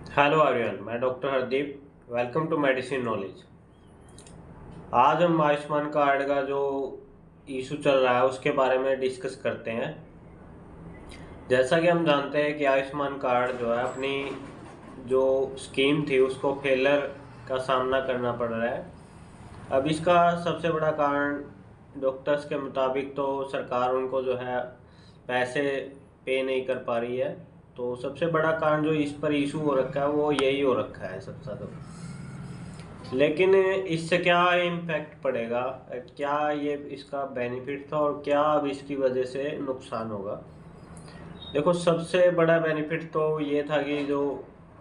Hello everyone, मैं doctor Hardeep. Welcome to medicine knowledge. आज हम आयुष्मान कार्ड का जो इशू चल रहा है उसके बारे में डिस्कस करते हैं। जैसा कि हम जानते हैं कि आयुष्मान कार्ड जो है अपनी जो स्कीम थी उसको फेलर का सामना करना पड़ रहा है। अब इसका सबसे बड़ा कारण डॉक्टर्स के मुताबिक तो सरकार उनको जो है पैसे पे नहीं कर पा रही है। तो सबसे बड़ा कारण जो इस पर इशू हो रखा है वो यही हो रखा है सबसे ज़्यादा। लेकिन इससे क्या इम्पैक्ट पड़ेगा, क्या ये इसका बेनिफिट था और क्या अब इसकी वजह से नुकसान होगा। देखो, सबसे बड़ा बेनिफिट तो ये था कि जो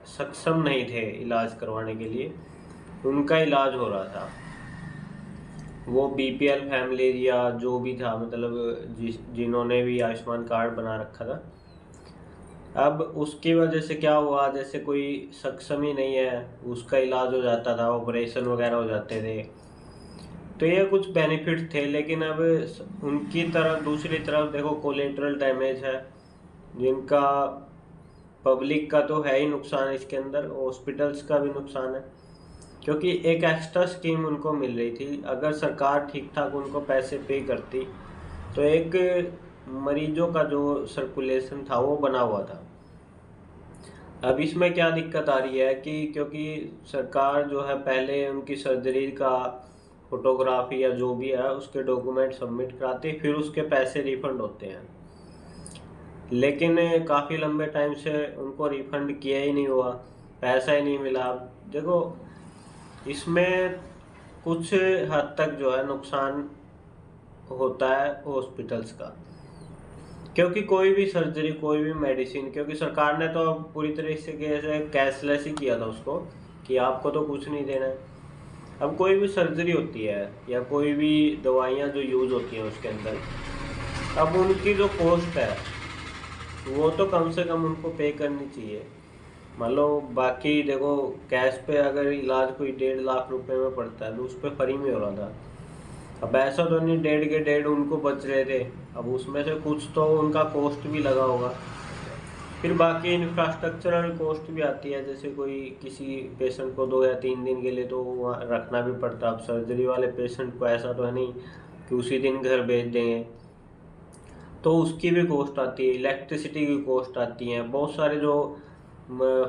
सक्षम नहीं थे इलाज करवाने के लिए उनका इलाज हो रहा था। वो बीपीएल फैमिली या जो भी था, मतलब जिन्होंने भी आयुष्मान कार्ड बना रखा था। अब उसकी वजह से क्या हुआ, जैसे कोई सक्षम ही नहीं है उसका इलाज हो जाता था, ऑपरेशन वगैरह हो जाते थे। तो ये कुछ बेनिफिट थे, लेकिन अब उनकी तरफ दूसरी तरफ देखो कोलेटरल डैमेज है जिनका पब्लिक का तो है ही नुकसान, इसके अंदर हॉस्पिटल्स का भी नुकसान है। क्योंकि एक एक्स्ट्रा स्कीम उनको मिल रही थी, अगर सरकार ठीक ठाक उनको पैसे पे करती तो एक मरीजों का जो सर्कुलेशन था वो बना हुआ था। अब इसमें क्या दिक्कत आ रही है कि क्योंकि सरकार जो है पहले उनकी सर्जरी का फोटोग्राफी या जो भी है उसके डॉक्यूमेंट सबमिट कराती है, फिर उसके पैसे रिफंड होते हैं। लेकिन काफ़ी लंबे टाइम से उनको रिफंड किया ही नहीं हुआ, पैसा ही नहीं मिला। अब देखो, इसमें कुछ हद तक जो है नुकसान होता है हॉस्पिटल्स का। क्योंकि कोई भी सर्जरी, कोई भी मेडिसिन, क्योंकि सरकार ने तो अब पूरी तरीके से कैशलेस ही किया था उसको, कि आपको तो कुछ नहीं देना है। अब कोई भी सर्जरी होती है या कोई भी दवाइयाँ जो यूज़ होती हैं उसके अंदर, अब उनकी जो कॉस्ट है वो तो कम से कम उनको पे करनी चाहिए। मान लो, बाकी देखो कैश पे अगर इलाज कोई 1.5 लाख रुपए में पड़ता है तो उस पर फ्री में हो रहा था। अब ऐसा तो नहीं 1.5 के 1.5 उनको बच रहे थे, अब उसमें से कुछ तो उनका कॉस्ट भी लगा होगा। फिर बाकी इंफ्रास्ट्रक्चरल कॉस्ट भी आती है, जैसे कोई किसी पेशेंट को 2 या 3 दिन के लिए तो वहाँ रखना भी पड़ता है। अब सर्जरी वाले पेशेंट को ऐसा तो है नहीं कि उसी दिन घर भेज देंगे, तो उसकी भी कॉस्ट आती है, इलेक्ट्रिसिटी की कॉस्ट आती है, बहुत सारे जो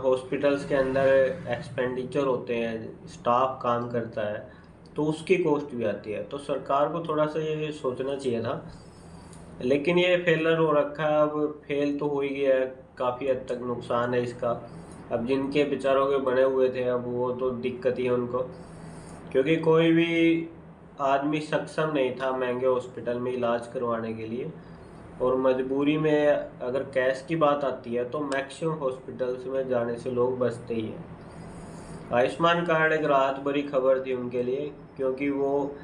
हॉस्पिटल्स के अंदर एक्सपेंडिचर होते हैं, स्टाफ काम करता है, तो उसकी कॉस्ट भी आती है। तो सरकार को थोड़ा सा ये सोचना चाहिए था, लेकिन ये फेलर हो रखा है। अब फेल तो हो ही गया है, काफ़ी हद तक नुकसान है इसका। अब जिनके बेचारों के बने हुए थे अब वो तो दिक्कत ही है उनको, क्योंकि कोई भी आदमी सक्षम नहीं था महंगे हॉस्पिटल में इलाज करवाने के लिए। और मजबूरी में अगर कैश की बात आती है तो मैक्सिमम हॉस्पिटल्स में जाने से लोग बचते ही हैं। आयुष्मान कार्ड एक राहत भरी खबर थी उनके लिए, क्योंकि वो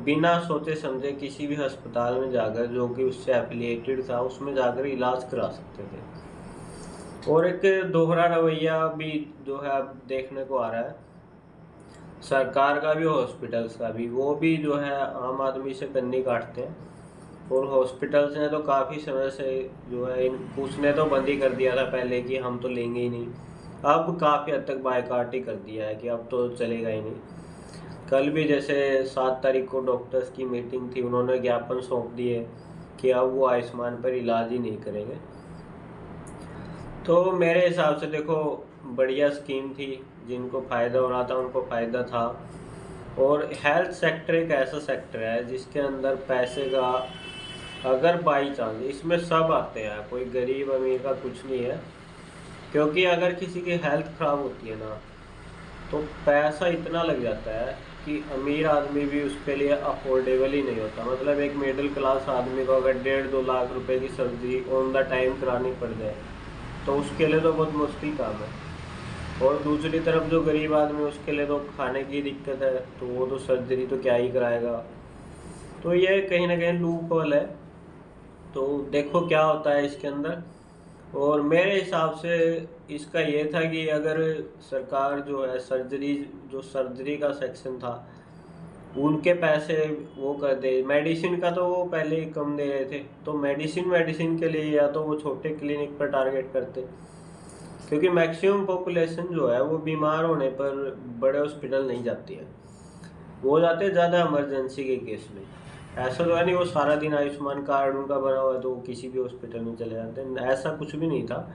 बिना सोचे समझे किसी भी अस्पताल में जाकर, जो कि उससे एफिलिएटेड था, उसमें जाकर इलाज करा सकते थे। और एक दोहरा रवैया भी जो है अब देखने को आ रहा है, सरकार का भी हॉस्पिटल्स का भी। वो भी जो है आम आदमी से कन्नी काटते हैं। और हॉस्पिटल्स ने तो काफ़ी समय से जो है इन उसने तो बंद ही कर दिया था पहले कि हम तो लेंगे ही नहीं। अब काफ़ी हद तक बायकॉट ही कर दिया है कि अब तो चलेगा ही नहीं। कल भी जैसे 7 तारीख को डॉक्टर्स की मीटिंग थी, उन्होंने ज्ञापन सौंप दिए कि अब वो आयुष्मान पर इलाज ही नहीं करेंगे। तो मेरे हिसाब से देखो, बढ़िया स्कीम थी, जिनको फ़ायदा हो रहा था उनको फ़ायदा था। और हेल्थ सेक्टर एक ऐसा सेक्टर है जिसके अंदर पैसे का, अगर बाई चांस, इसमें सब आते हैं, कोई गरीब अमीर का कुछ नहीं है। क्योंकि अगर किसी की हेल्थ ख़राब होती है ना, तो पैसा इतना लग जाता है कि अमीर आदमी भी उसके लिए अफोर्डेबल ही नहीं होता। मतलब एक मिडिल क्लास आदमी को अगर 1.5-2 लाख रुपए की सर्जरी ऑन द टाइम करानी पड़ जाए तो उसके लिए तो बहुत मुश्किल काम है। और दूसरी तरफ जो गरीब आदमी, उसके लिए तो खाने की दिक्कत है, तो वो तो सर्जरी तो क्या ही कराएगा। तो ये कहीं ना कहीं लूप होल है। तो देखो क्या होता है इसके अंदर। और मेरे हिसाब से इसका ये था कि अगर सरकार जो है सर्जरी, जो सर्जरी का सेक्शन था उनके पैसे वो कर दे। मेडिसिन का तो वो पहले ही कम दे रहे थे, तो मेडिसिन मेडिसिन के लिए या तो वो छोटे क्लिनिक पर टारगेट करते, क्योंकि मैक्सिमम पॉपुलेशन जो है वो बीमार होने पर बड़े हॉस्पिटल नहीं जाती है, वो जाते हैं ज़्यादा इमरजेंसी के केस में। ऐसा तो है नहीं वो सारा दिन आयुष्मान कार्ड उनका बना हुआ है तो वो किसी भी हॉस्पिटल में चले जाते हैं, ऐसा कुछ भी नहीं था।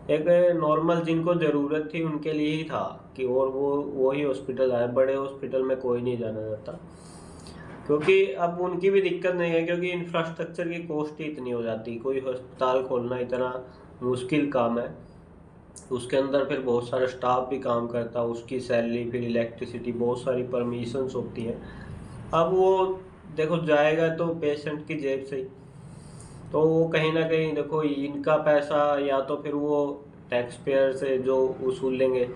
एक नॉर्मल जिनको ज़रूरत थी उनके लिए ही था कि, और वो ही हॉस्पिटल आए, बड़े हॉस्पिटल में कोई नहीं जाना चाहता। क्योंकि अब उनकी भी दिक्कत नहीं है, क्योंकि इंफ्रास्ट्रक्चर की कॉस्ट ही इतनी हो जाती, कोई अस्पताल खोलना इतना मुश्किल काम है, उसके अंदर फिर बहुत सारा स्टाफ भी काम करता है, उसकी सैलरी, फिर इलेक्ट्रिसिटी, बहुत सारी परमिशंस होती है। अब वो देखो जाएगा तो पेशेंट की जेब से ही, तो वो कहीं ना कहीं देखो इनका पैसा या तो फिर वो टैक्स पेयर से जो वसूल लेंगे।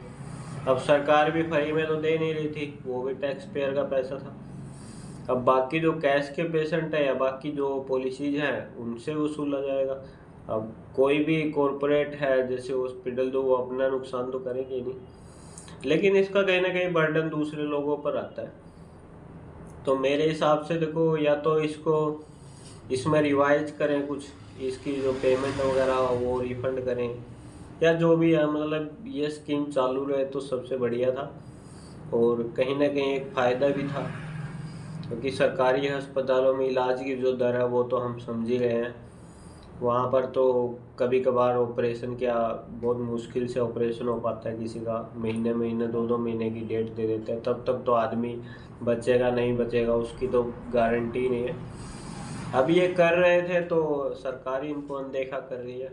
अब सरकार भी फ्री में तो दे नहीं रही थी, वो भी टैक्स पेयर का पैसा था। अब बाकी जो कैश के पेशेंट है या बाकी जो पॉलिसीज हैं उनसे वसूला जाएगा। अब कोई भी कॉरपोरेट है जैसे हॉस्पिटल, तो वो अपना नुकसान तो करेंगे ही नहीं, लेकिन इसका कहीं ना कहीं बर्डन दूसरे लोगों पर आता है। तो मेरे हिसाब से देखो या तो इसको इसमें रिवाइज करें कुछ, इसकी जो पेमेंट वगैरह वो रिफंड करें, या जो भी है, मतलब ये स्कीम चालू रहे तो सबसे बढ़िया था। और कहीं ना कहीं एक फ़ायदा भी था, क्योंकि सरकारी अस्पतालों में इलाज की जो दर है वो तो हम समझ ही रहे हैं, वहाँ पर तो कभी कभार ऑपरेशन क्या बहुत मुश्किल से ऑपरेशन हो पाता है किसी का, महीने महीने 2-2 महीने की डेट दे देते हैं, तब तक तो आदमी बचेगा नहीं बचेगा उसकी तो गारंटी नहीं है। अब ये कर रहे थे तो सरकारी इनको अनदेखा कर रही है।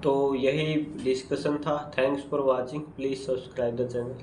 तो यही डिस्कशन था। Thanks for watching, please subscribe the channel.